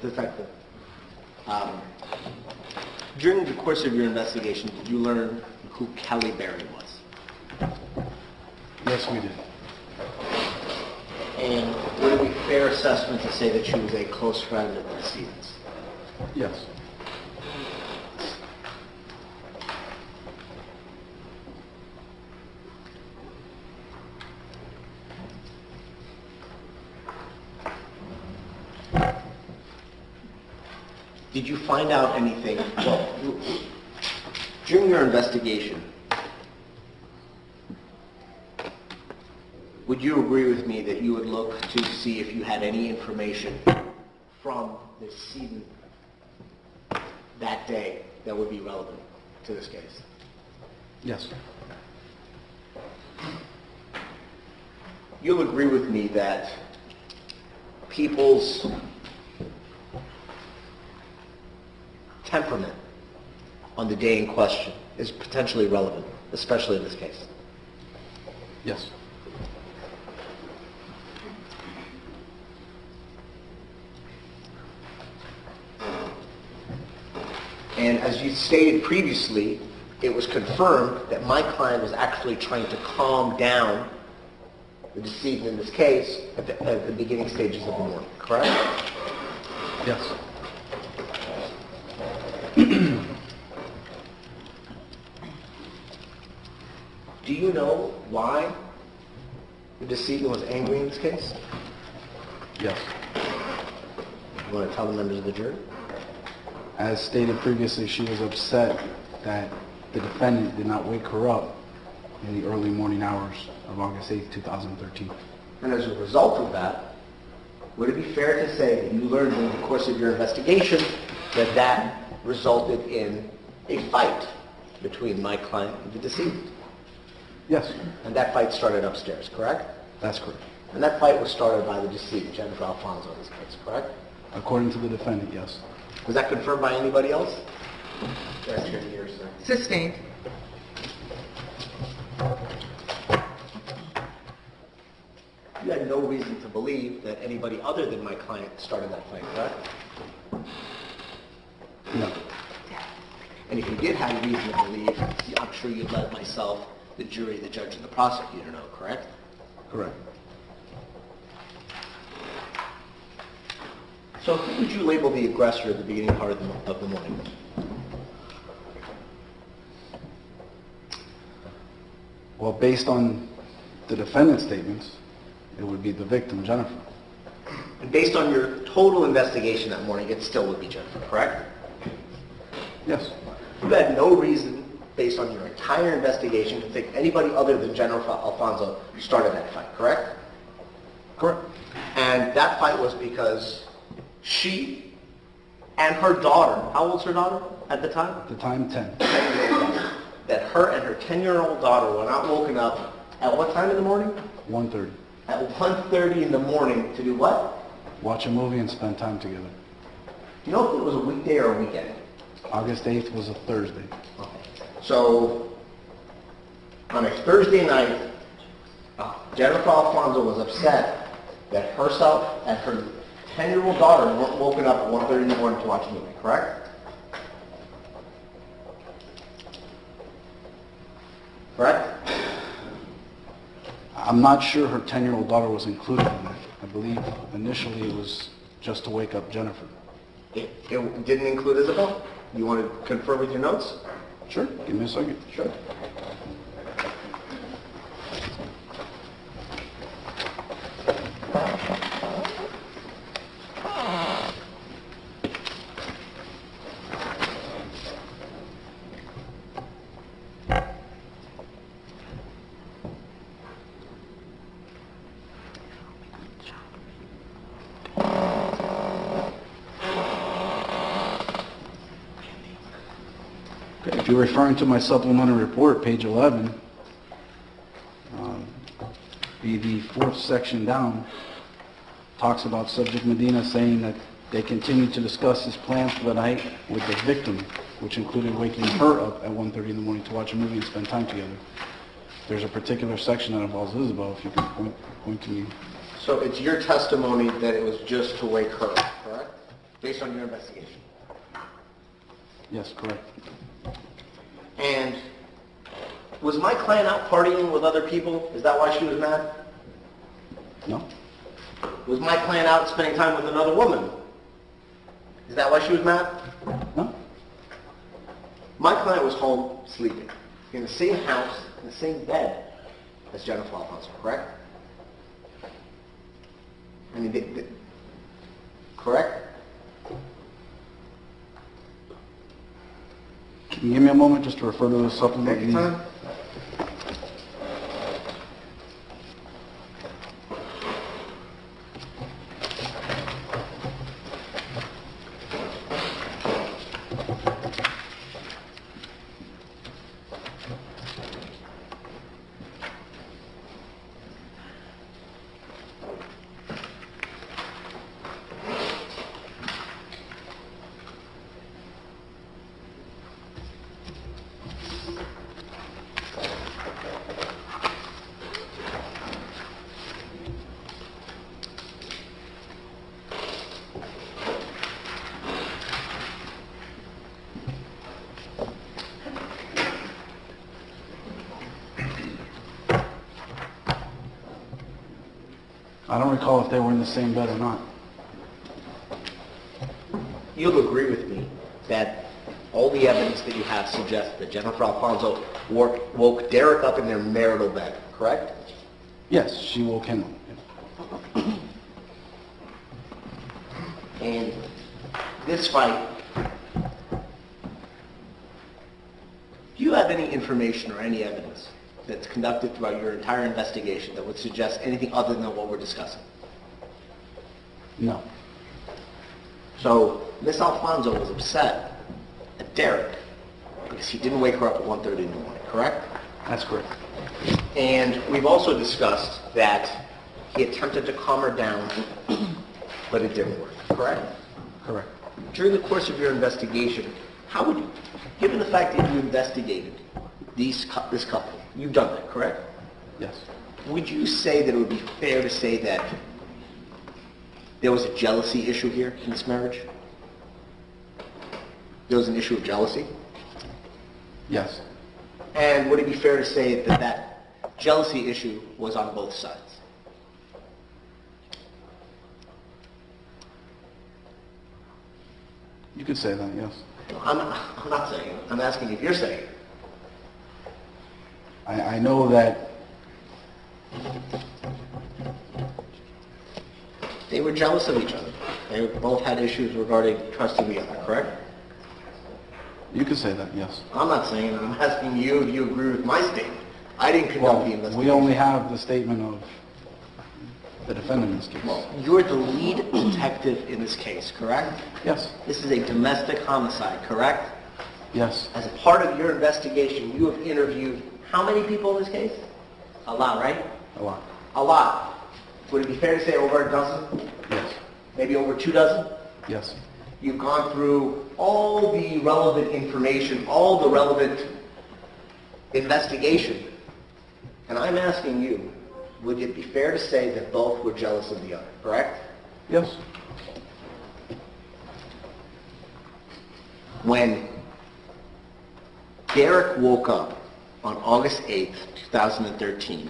Detective, during the course of your investigation, did you learn who Kelly Berry was? Yes, we did. And would it be a fair assessment to say that she was a close friend of the decedent's? Yes. Did you find out anything, well, during your investigation, would you agree with me that you would look to see if you had any information from the decedent that day that would be relevant to this case? Yes. You'll agree with me that people's temperament on the day in question is potentially relevant, especially in this case. Yes. And as you stated previously, it was confirmed that my client was actually trying to calm down the decedent in this case at the beginning stages of the morning, correct? Yes. Do you know why the decedent was angry in this case? Yes. You want to tell the members of the jury? As stated previously, she was upset that the defendant did not wake her up in the early morning hours of August 8, 2013. And as a result of that, would it be fair to say that you learned during the course of your investigation that that resulted in a fight between my client and the decedent? Yes. And that fight started upstairs, correct? That's correct. And that fight was started by the decedent, Jennifer Alfonso, in this case, correct? According to the defendant, yes. Was that confirmed by anybody else? That's your ear, sir. Sustained. You had no reason to believe that anybody other than my client started that fight, correct? No. And if you did have reason to believe, I'm sure you'd let myself, the jury, the judge, and the prosecutor know, correct? Correct. So who would you label the aggressor at the beginning part of the morning? Well, based on the defendant's statements, it would be the victim, Jennifer. And based on your total investigation that morning, it still would be Jennifer, correct? Yes. You had no reason, based on your entire investigation, to think anybody other than Jennifer Alfonso started that fight, correct? Correct. And that fight was because she and her daughter, how old's her daughter at the time? At the time, 10. 10-year-old daughter. That her and her 10-year-old daughter were not woken up at what time in the morning? 1:30. At 1:30 in the morning to do what? Watch a movie and spend time together. You know if it was a weekday or a weekend? August 8th was a Thursday. Okay. So, on a Thursday night, Jennifer Alfonso was upset that herself and her 10-year-old daughter weren't woken up at 1:30 in the morning to watch a movie, correct? Correct? I'm not sure her 10-year-old daughter was included in that. I believe initially it was just to wake up Jennifer. It didn't include Isabel? You want to confirm with your notes? Sure. Give me a second. Sure. If you're referring to my supplemental report, page 11, be the fourth section down, talks about subject Medina saying that they continued to discuss his plans for the night with the victim, which included waking her up at 1:30 in the morning to watch a movie and spend time together. There's a particular section that involves Isabel, if you can point to me. So it's your testimony that it was just to wake her up, correct? based on your investigation. Yes, correct. And was my client out partying with other people? Is that why she was mad? No? Was my client out spending time with another woman? Is that why she was mad? No? My client was home sleeping in the same house, in the same bed as Jennifer Alfonso, correct? I mean, correct? Can you give me a moment just to refer to the supplement? Take your time. I don't recall if they were in the same bed or not. You'll agree with me that all the evidence that you have suggests that Jennifer Alfonso woke Derek up in their marital bed, correct? Yes, she woke him up. And this fight, do you have any information or any evidence that's conducted throughout your entire investigation that would suggest anything other than what we're discussing? No. So Miss Alfonso was upset at Derek because he didn't wake her up at 1:30 in the morning, correct? That's correct. And we've also discussed that he attempted to calm her down, but it didn't work, correct? Correct. During the course of your investigation, how would you, given the fact that you investigated this couple, you've done that, correct? Yes. Would you say that it would be fair to say that there was a jealousy issue here in this marriage? There was an issue of jealousy? Yes. And would it be fair to say that that jealousy issue was on both sides? You could say that, yes. I'm not saying it. I'm asking if you're saying it. I know that They were jealous of each other. They both had issues regarding trusting the other, correct? you could say that, yes. I'm not saying it. I'm asking you if you agree with my statement. I didn't conduct the investigation. We only have the statement of the defendant in this case. Well, you're the lead detective in this case, correct? Yes. This is a domestic homicide, correct? Yes. As a part of your investigation, you have interviewed how many people in this case? A lot, right? A lot. A lot. Would it be fair to say over a dozen? Yes. Maybe over 2 dozen? Yes. You've gone through all the relevant information, all the relevant investigation. And I'm asking you, would it be fair to say that both were jealous of the other, correct? Yes. When Derek woke up on August 8th, 2013,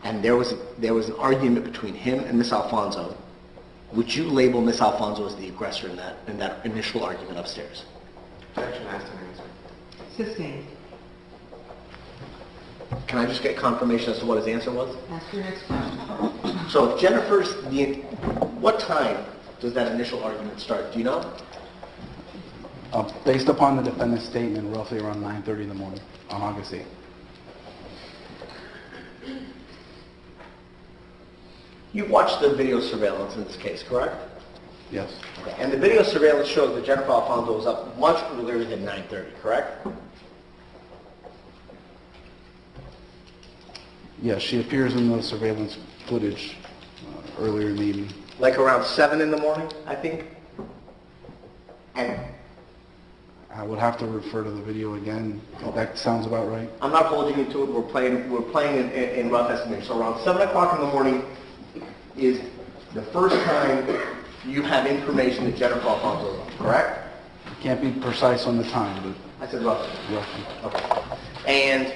and there was an argument between him and Miss Alfonso, would you label Miss Alfonso as the aggressor in that initial argument upstairs? Objection, asked and answered. Sustained. Can I just get confirmation as to what his answer was? Ask your next question. So if what time does that initial argument start? Do you know? Based upon the defendant's statement, roughly around 9:30 in the morning on August 8th. You watched the video surveillance in this case, correct? Yes. Okay. And the video surveillance shows that Jennifer Alfonso was up much earlier than 9:30, correct? Yes, she appears in the surveillance footage earlier in the evening. Like around 7 in the morning, I think? And I would have to refer to the video again. That sounds about right. I'm not holding you to it. We're playing in rough estimation. So around 7 o'clock in the morning is the first time you have information that Jennifer Alfonso wrote, correct? Can't be precise on the time, I said roughly. but roughly. Okay. And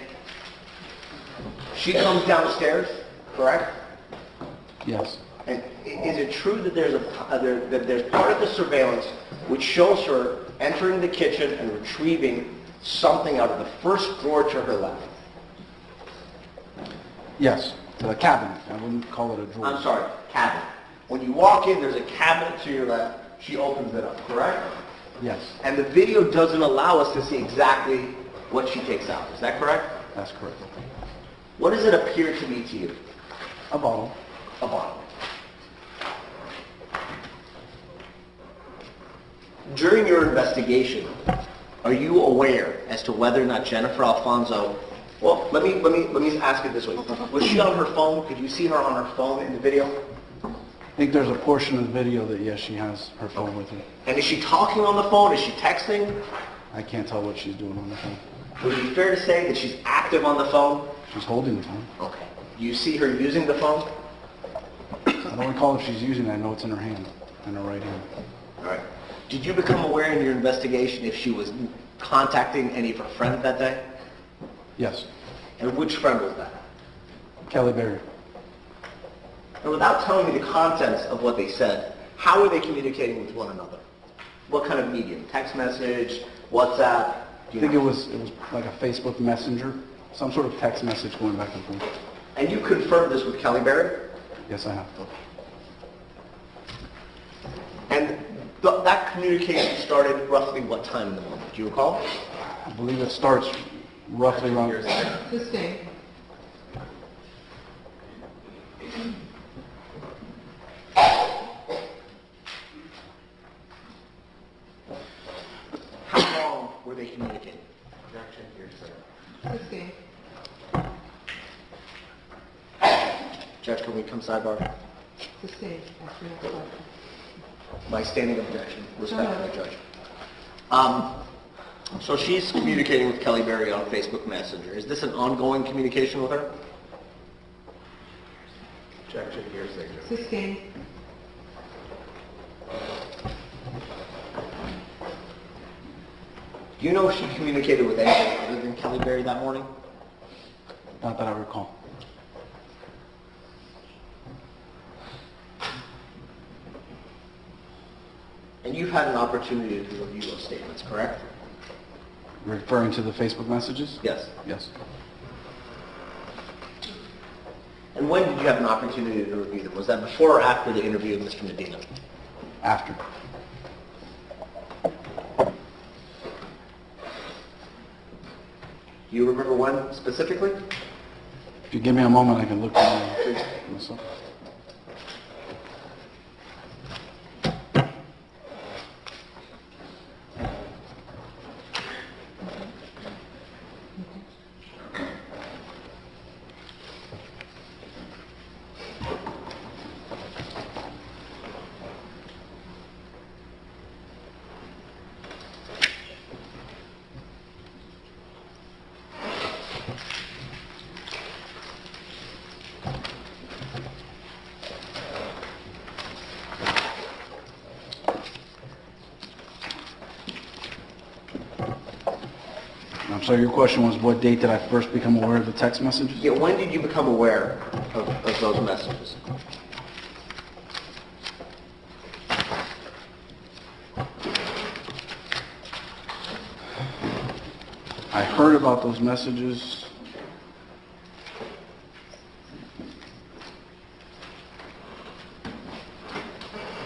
she comes downstairs, correct? Yes. And is it true that there's part of the surveillance which shows her entering the kitchen and retrieving something out of the first drawer to her left? Yes, the cabinet. I wouldn't call it a drawer. I'm sorry, cabinet. When you walk in, there's a cabinet to your left. She opens it up, correct? Yes, And the video doesn't allow us to see exactly what she takes out. Is that correct? that's correct. What does it appear to be to you? A bottle. A bottle. During your investigation, are you aware as to whether or not Jennifer Alfonso, well, let me ask it this way. Was she on her phone? Could you see her on her phone in the video? I think there's a portion of the video that, yes, she has her phone with her. And is she talking on the phone? Is she texting? I can't tell what she's doing on the phone. Would it be fair to say that she's active on the phone? She's holding the phone. Okay. Do you see her using the phone? I don't recall if she's using it. I know it's in her hand, in her right hand. All right. Did you become aware in your investigation if she was contacting any of her friends that day? Yes. And which friend was that? Kelly Berry. And without telling me the contents of what they said, how were they communicating with one another? What kind of medium? Text message? WhatsApp? I think it was like a Facebook Messenger, some sort of text message going back and forth. And you confirmed this with Kelly Berry? Yes, I have. And that communication started roughly what time in the morning? Do you recall? I believe it starts roughly around... Sustained. How long were they communicating? Objection, hearsay. Sustained. Judge, can we come sidebar? Sustained. After that question. My standing objection, respectfully, No. Judge. So she's communicating with Kelly Berry on Facebook Messenger. Is this an ongoing communication with her? Objection, hearsay, Judge. Sustained. Do you know if she communicated with anyone other than Kelly Berry that morning? Not that I recall. And you've had an opportunity to review those statements, correct? Referring to the Facebook messages? Yes. Yes. And when did you have an opportunity to review them? Was that before or after the interview with Mr. Medina? After. Do you remember when specifically? If you give me a moment, I can look at myself. I'm sorry, your question was what date did I first become aware of the text messages? Yeah, when did you become aware of those messages? I heard about those messages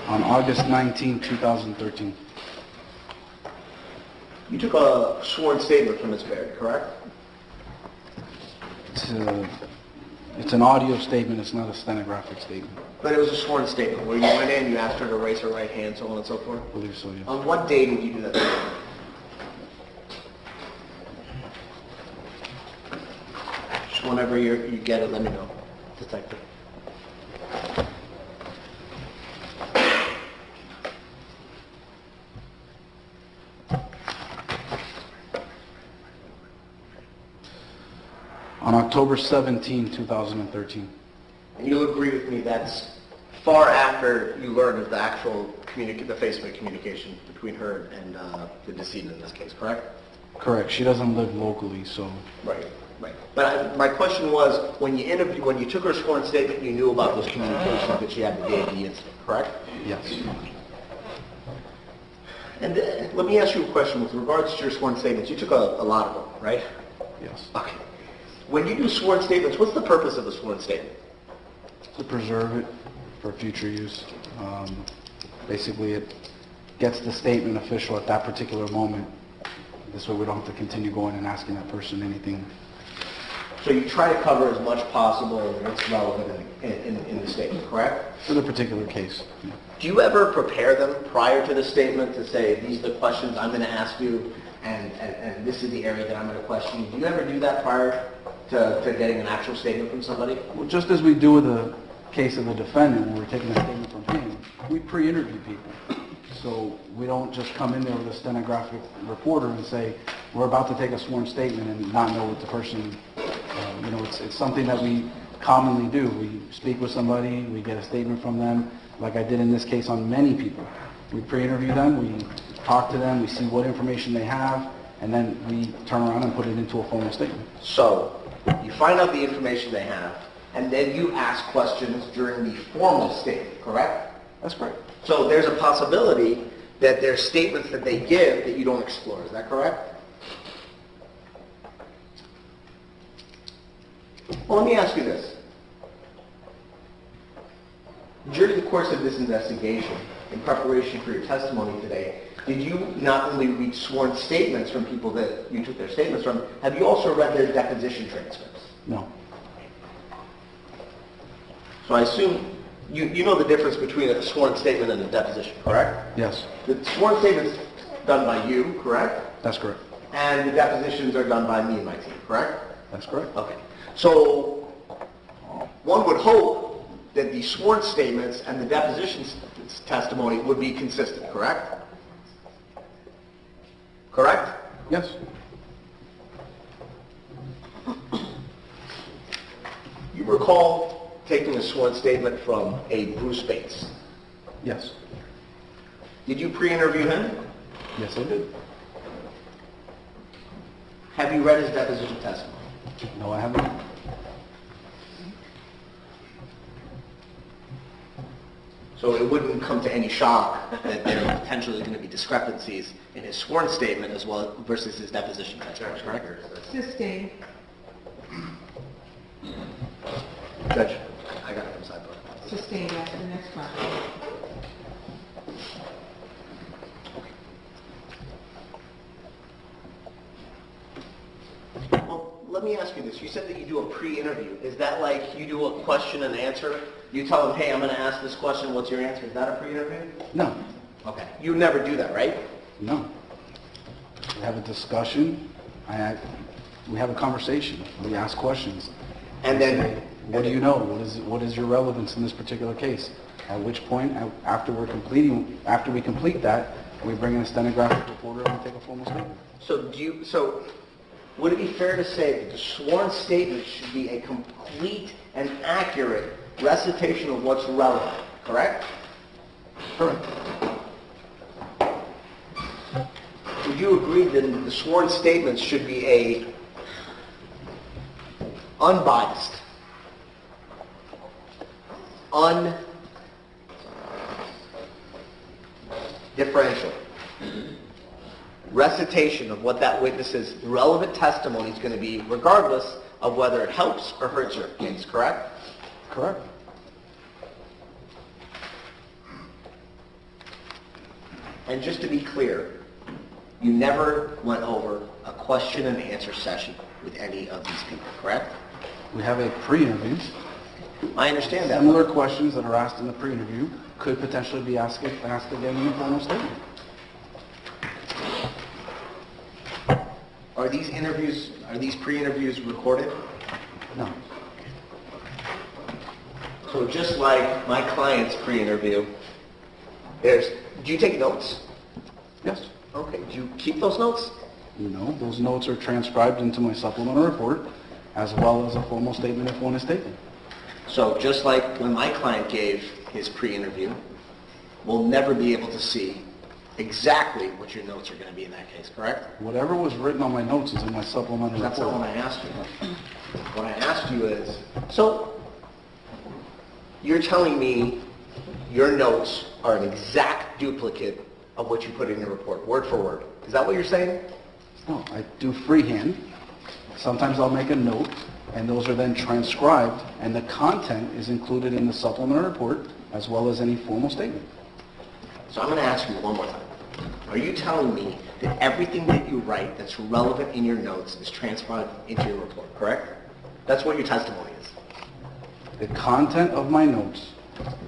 on August 19, 2013. You took a sworn statement from Ms. Berry, correct? It's an audio statement, it's not a stenographic statement. But it was a sworn statement where you went in, you asked her to raise her right hand, so on and so forth? I believe so, yes. On what day did you do that? Just whenever you get it, let me know, Detective. On October 17, 2013. And you'll agree with me that's far after you learned of the actual the Facebook communication between her and the decedent in this case, correct? Correct. She doesn't live locally, so Right, right. But my question was, when you took her sworn statement, you knew about those communications that she had the day of the incident, correct? yes. And let me ask you a question with regards to your sworn statements. You took a lot of them, right? Yes. Okay. When you do sworn statements, what's the purpose of a sworn statement? To preserve it for future use. Basically, it gets the statement official at that particular moment. This way we don't have to continue going and asking that person anything. So you try to cover as much possible that's relevant in the statement, correct? For the particular case. Yeah. Do you ever prepare them prior to the statement to say, these are the questions I'm going to ask you, and this is the area that I'm going to question you? Do you ever do that prior to getting an actual statement from somebody? Well, just as we do with the case of the defendant, when we're taking a statement from him, we pre-interview people. So we don't just come in there with a stenographic reporter and say, we're about to take a sworn statement and not know what the person, it's something that we commonly do. We speak with somebody, we get a statement from them, like I did in this case on many people. We pre-interview them, we talk to them, we see what information they have, and then we turn around and put it into a formal statement. So you find out the information they have, and then you ask questions during the formal statement, correct? That's correct. So there's a possibility that there's statements that they give that you don't explore. Is that correct? Well, let me ask you this. During the course of this investigation, in preparation for your testimony today, did you not only read sworn statements from people that you took their statements from, have you also read their deposition transcripts? No. So I assume you know the difference between a sworn statement and a deposition, correct? Yes. The sworn statement's done by you, correct? That's correct. And the depositions are done by me and my team, correct? That's correct. Okay. So one would hope that the sworn statements and the depositions testimony would be consistent, correct? Correct? Yes. You recall taking a sworn statement from a Bruce Bates. Yes. Did you pre-interview him? Yes, I did. Have you read his deposition testimony? No, I haven't. So it wouldn't come to any shock that there are potentially going to be discrepancies in his sworn statement as well versus his deposition testimony, correct? Sustained. Judge, I got it from sidebar. Sustained after the next part. Well, let me ask you this. You said that you do a pre-interview. Is that like you do a question and answer? You tell them, hey, I'm going to ask this question. What's your answer? Is that a pre-interview? No. Okay. You never do that, right? No. We have a discussion. We have a conversation. We ask questions. And then, What do you know? What is your relevance in this particular case? At which point, after we complete that, we bring in a stenographic reporter and we take a formal statement. So would it be fair to say that the sworn statement should be a complete and accurate recitation of what's relevant, correct? Correct. Would you agree that the sworn statements should be a unbiased, undifferential recitation of what that witness's relevant testimony is going to be, regardless of whether it helps or hurts your case, correct? Correct. And just to be clear, you never went over a question and answer session with any of these people, correct? We have a pre-interview. I understand that. Similar questions that are asked in the pre-interview could potentially be asked again in the formal statement. Are these pre-interviews recorded? No. So just like my client's pre-interview, do you take notes? Yes. Okay, do you keep those notes? No, those notes are transcribed into my supplemental report, as well as a formal statement if one is taken. So just like when my client gave his pre-interview, we'll never be able to see exactly what your notes are going to be in that case, correct? Whatever was written on my notes is in my supplemental That's not report. what I asked you. What I asked you is, so you're telling me your notes are an exact duplicate of what you put in your report, word for word. Is that what you're saying? No, I do freehand. Sometimes I'll make a note, and those are then transcribed, and the content is included in the supplemental report, as well as any formal statement. So I'm going to ask you one more time. Are you telling me that everything that you write that's relevant in your notes is transcribed into your report, correct? That's what your testimony is. The content of my notes,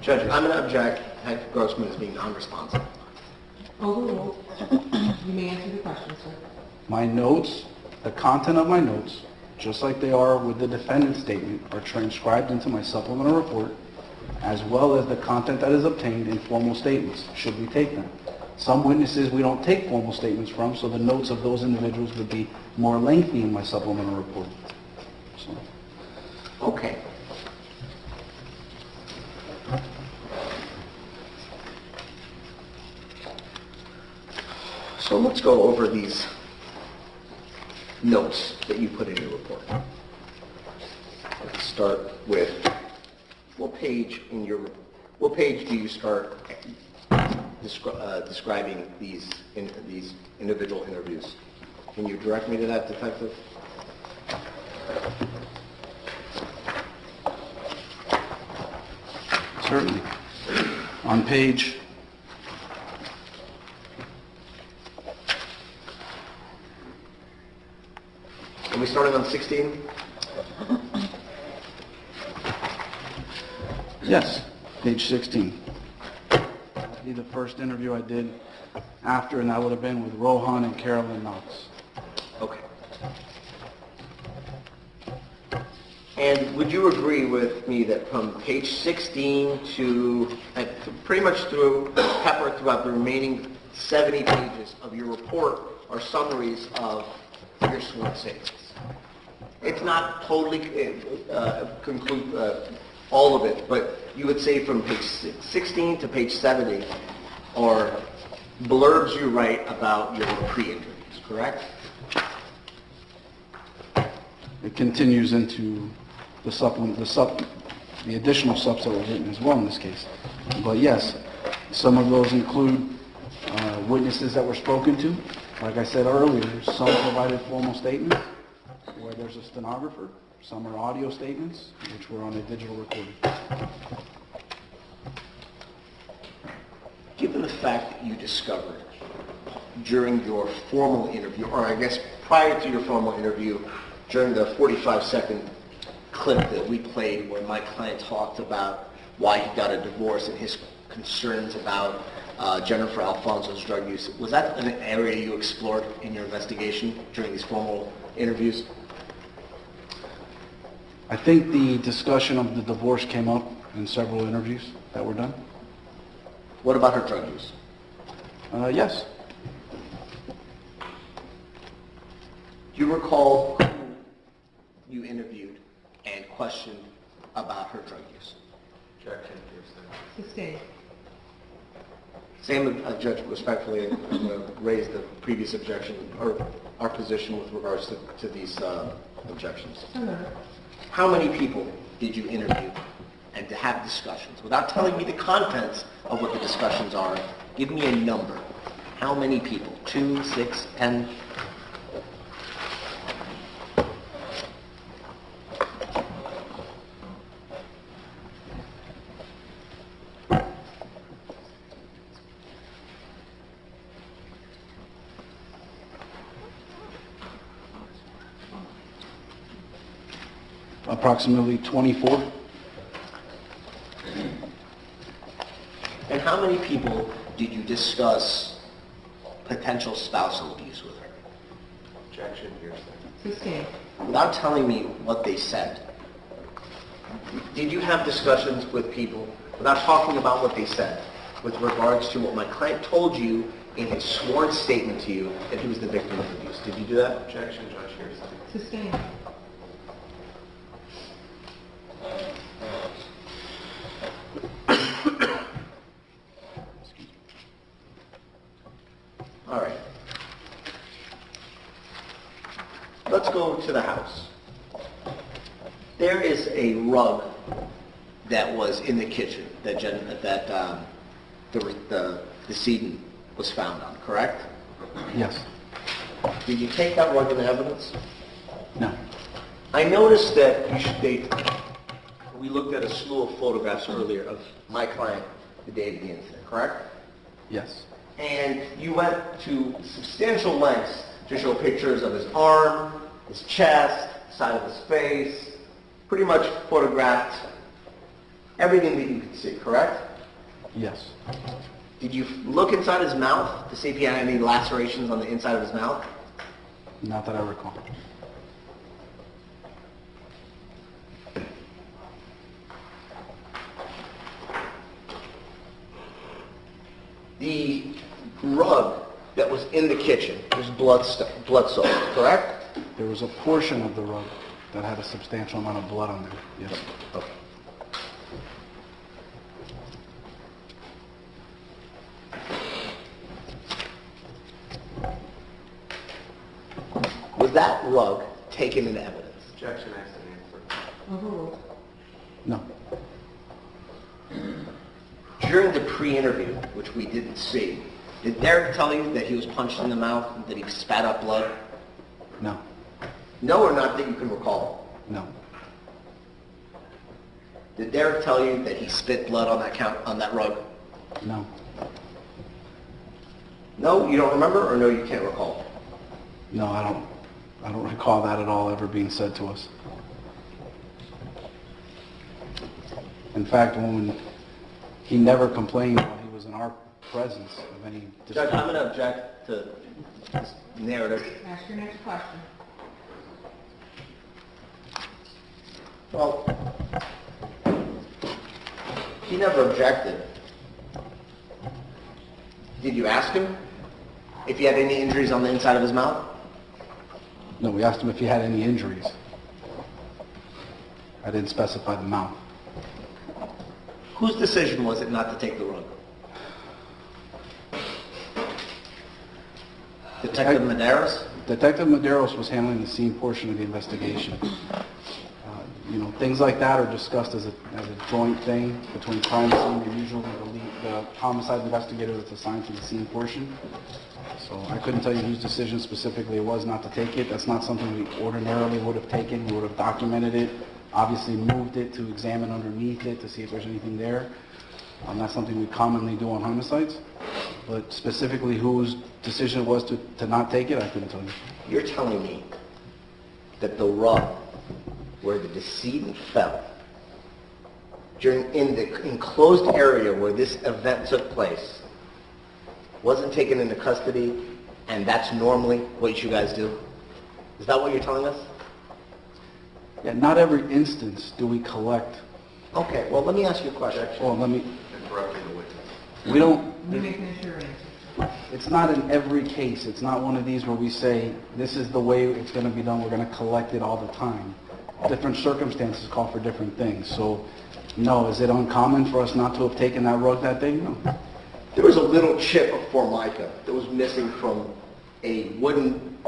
Judge, I'm going to object Hank Grossman as being non-responsive. Overruled. You may answer the question, sir. my notes, the content of my notes, just like they are with the defendant's statement, are transcribed into my supplemental report, as well as the content that is obtained in formal statements, should we take them. Some witnesses we don't take formal statements from, so the notes of those individuals would be more lengthy in my supplemental report. So, Okay. So let's go over these notes that you put in your report. Let's start with, what page do you start describing these individual interviews? Can you direct me to that, Detective? certainly. On page... Are we starting on 16? Yes, page 16. That'd be the first interview I did after, and that would have been with Rohan and Carolyn Knox. Okay. And would you agree with me that from page 16 to pretty much pepper throughout the remaining 70 pages of your report are summaries of your sworn statements? It's not totally conclude all of it, but you would say from page 16 to page 70 are blurbs you write about your pre-interviews, correct? It continues into the supplement, the additional subs that were written as well in this case. But yes, some of those include witnesses that were spoken to. Like I said earlier, some provided formal statements where there's a stenographer. Some are audio statements, which were on a digital recording. Given the fact that you discovered during your formal interview, or I guess prior to your formal interview, during the 45-second clip that we played where my client talked about why he got a divorce and his concerns about Jennifer Alfonso's drug use, was that an area you explored in your investigation during these formal interviews? I think the discussion of the divorce came up in several interviews that were done. What about her drug use? Yes. Do you recall who you interviewed and questioned about her drug use? Objection, hearsay. Sustained. Same, Judge, respectfully, I'm going to raise the previous objection, or our position with regards to these objections. So noted. How many people did you interview and to have discussions? Without telling me the contents of what the discussions are, give me a number. How many people? 2, 6, 10? Approximately 24. And how many people did you discuss potential spousal abuse with her? Objection, hearsay. Sustained. Without telling me what they said, did you have discussions with people, without talking about what they said, with regards to what my client told you in his sworn statement to you that he was the victim of abuse? Did you do that? Objection, Judge, hearsay. Sustained. All right. Let's go to the house. There is a rug that was in the kitchen that the decedent was found on, correct? Yes. Did you take that rug into evidence? No. I noticed that we looked at a slew of photographs earlier of my client the day of the incident, correct? Yes. And you went to substantial lengths to show pictures of his arm, his chest, side of his face, pretty much photographed everything that you could see, correct? Yes. Did you look inside his mouth to see if he had any lacerations on the inside of his mouth? Not that I recall. The rug that was in the kitchen was blood-soaked, correct? There was a portion of the rug that had a substantial amount of blood on there, yes. Okay. Was that rug taken into evidence? Objection, asked and answered. Overruled. No. During the pre-interview, which we didn't see, did Derek tell you that he was punched in the mouth and that he spat up blood? No. No or not that you can recall? No. Did Derek tell you that he spit blood on that rug? No. No, you don't remember, or no, you can't recall? No, I don't recall that at all ever being said to us. In fact, he never complained when he was in our presence of any Judge, I'm going to object to this narrative. Ask your next question. Well, he never objected. Did you ask him if he had any injuries on the inside of his mouth? No, we asked him if he had any injuries. I didn't specify the mouth. Whose decision was it not to take the rug? Detective Medeiros? Detective Medeiros was handling the scene portion of the investigation. Things like that are discussed as a joint thing between crime scene and usually the homicide investigator that's assigned to the scene portion. So I couldn't tell you whose decision specifically it was not to take it. That's not something we ordinarily would have taken. We would have documented it, obviously moved it to examine underneath it to see if there's anything there. That's something we commonly do on homicides. But specifically whose decision it was to not take it, I couldn't tell you. You're telling me that the rug where the decedent fell in the enclosed area where this event took place wasn't taken into custody, and that's normally what you guys do? Is that what you're telling us? Yeah, not every instance do we collect. Okay, well, let me ask you a question. Well, Interrupting the witness. we don't, You're making a sure answer. it's not in every case. It's not one of these where we say, this is the way it's going to be done. We're going to collect it all the time. Different circumstances call for different things. So, no, is it uncommon for us not to have taken that rug that day? No. There was a little chip of formica that was missing from a wooden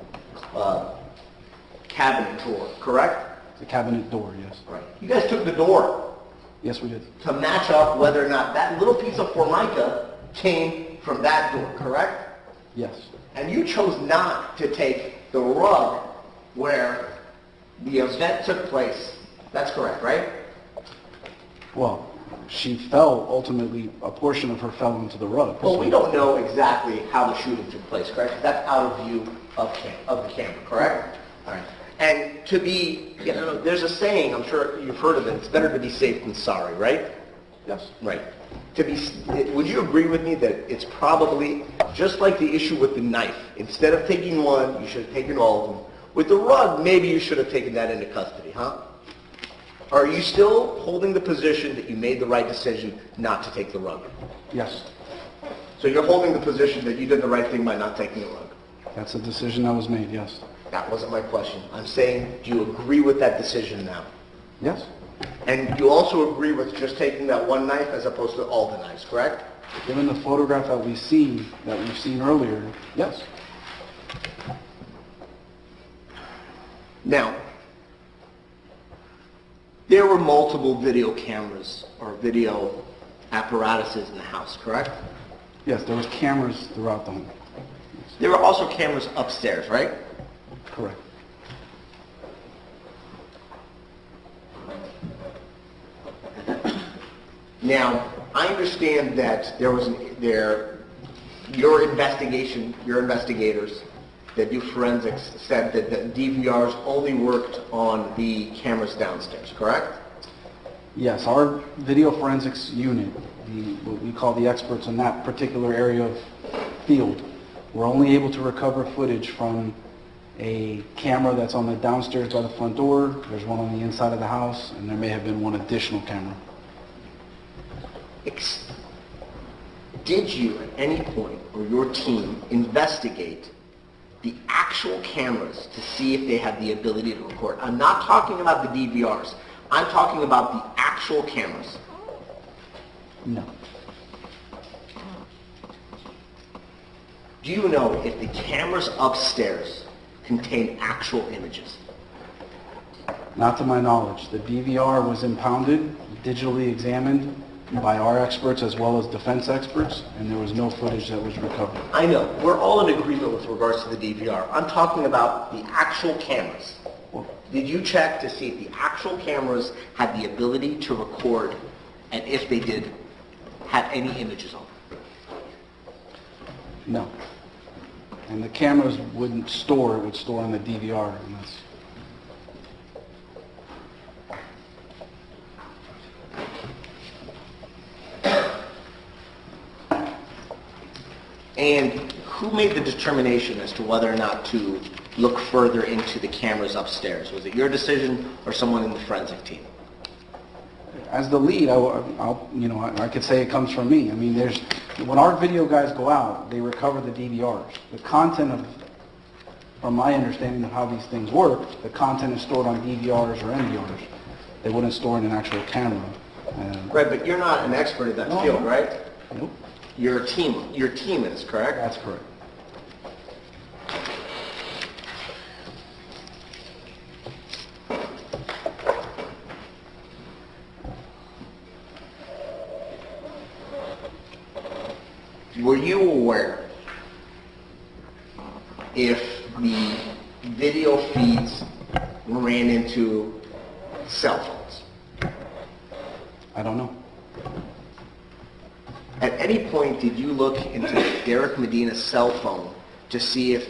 cabinet door, correct? The cabinet door, yes. Right. You guys took the door Yes, we did. to match up whether or not that little piece of formica came from that door, correct? Yes. And you chose not to take the rug where the event took place. That's correct, right? Well, she fell, ultimately, a portion of her fell into the rug. Well, we don't know exactly how the shooting took place, correct? That's out of view of the camera, correct? All right. And to be, there's a saying, I'm sure you've heard of it, it's better to be safe than sorry, right? Yes. Right. Would you agree with me that it's probably just like the issue with the knife? Instead of taking one, you should have taken all of them. With the rug, maybe you should have taken that into custody, huh? Are you still holding the position that you made the right decision not to take the rug? Yes. So you're holding the position that you did the right thing by not taking the rug? That's a decision that was made, yes. That wasn't my question. I'm saying, do you agree with that decision now? Yes. And you also agree with just taking that one knife as opposed to all the knives, correct? Given the photograph that we've seen earlier, yes. Now, there were multiple video cameras or video apparatuses in the house, correct? Yes, there was cameras throughout the home. There were also cameras upstairs, right? Correct. Now, I understand that your investigators that do forensics said that the DVRs only worked on the cameras downstairs, correct? Yes, our video forensics unit, what we call the experts in that particular area of field, were only able to recover footage from a camera that's on the downstairs by the front door. There's one on the inside of the house, and there may have been one additional camera. Did you at any point, or your team, investigate the actual cameras to see if they had the ability to record? I'm not talking about the DVRs. I'm talking about the actual cameras. No. Do you know if the cameras upstairs contain actual images? Not to my knowledge. The DVR was impounded, digitally examined by our experts as well as defense experts, and there was no footage that was recovered. I know. We're all in agreement with regards to the DVR. I'm talking about the actual cameras. Did you check to see if the actual cameras had the ability to record, and if they did, had any images on them? No. And the cameras wouldn't store, it would store on the DVR, and that's... And who made the determination as to whether or not to look further into the cameras upstairs? Was it your decision or someone in the forensic team? As the lead, I could say it comes from me. I mean, when our video guys go out, they recover the DVRs. The content from my understanding of how these things work, the content is stored on DVRs or NVRs. They wouldn't store in an actual camera. Right, but you're not an expert in that field, right? Nope. Your team is, correct? That's correct. Were you aware if the video feeds ran into cell phones? I don't know. At any point, did you look into Derek Medina's cell phone to see if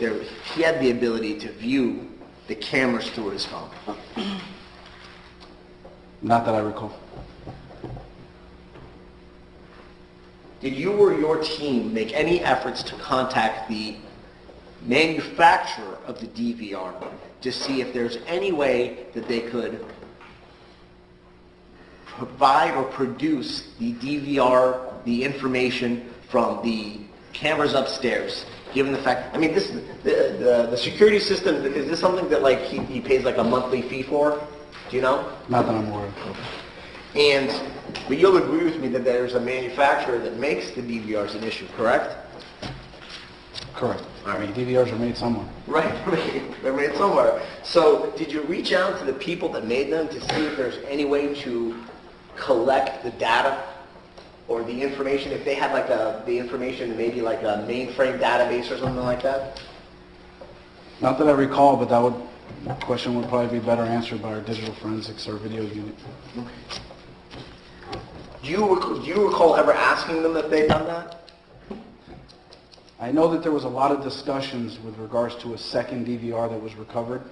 he had the ability to view the cameras through his phone? Not that I recall. Did you or your team make any efforts to contact the manufacturer of the DVR to see if there's any way that they could provide or produce the DVR, the information from the cameras upstairs, given the fact, I mean, this the security system, is this something that like he pays like a monthly fee for? Do you know? Not that I'm aware of. But you'll agree with me that there's a manufacturer that makes the DVRs an issue, correct? Correct. All right. DVRs are made somewhere. Right, they're made somewhere. So did you reach out to the people that made them to see if there's any way to collect the data or the information, if they had like the information, maybe like a mainframe database or something like that? Not that I recall, but that question would probably be better answered by our digital forensics or video unit. Do you recall ever asking them if they'd done that? I know that there was a lot of discussions with regards to a second DVR that was recovered,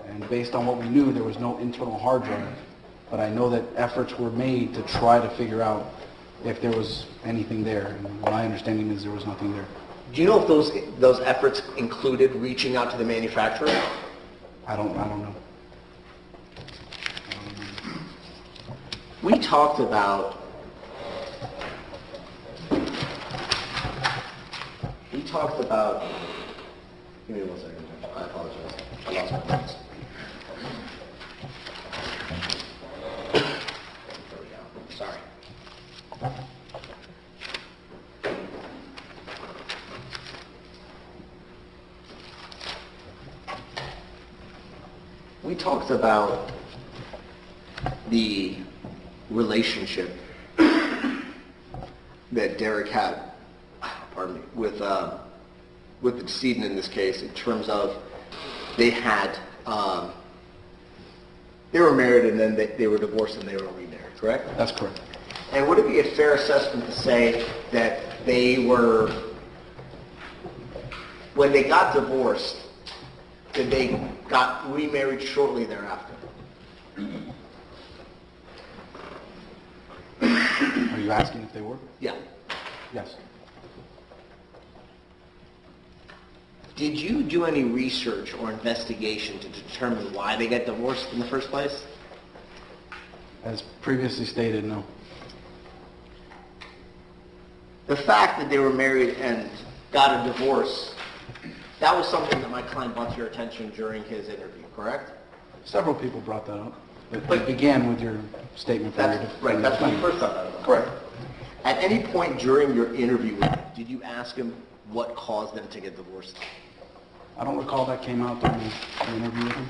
and based on what we knew, there was no internal hard drive. But I know that efforts were made to try to figure out if there was anything there, and my understanding is there was nothing there. Do you know if those efforts included reaching out to the manufacturer? I don't know. We talked about give me 1 second, I apologize. I lost my place. There we go. Sorry. we talked about the relationship that Derek had, pardon me, with the decedent in this case, in terms of they had, they were married and then they were divorced and they were remarried, correct? That's correct. And would it be a fair assessment to say that they were, when they got divorced, that they got remarried shortly thereafter? Are you asking if they were? Yeah. Yes. Did you do any research or investigation to determine why they got divorced in the first place? As previously stated, no. The fact that they were married and got a divorce, that was something that my client brought to your attention during his interview, correct? Several people brought that up. It began with your statement. Right, that's when you first thought that about. Correct. At any point during your interview with him, did you ask him what caused them to get divorced? I don't recall that came out during the interview with him.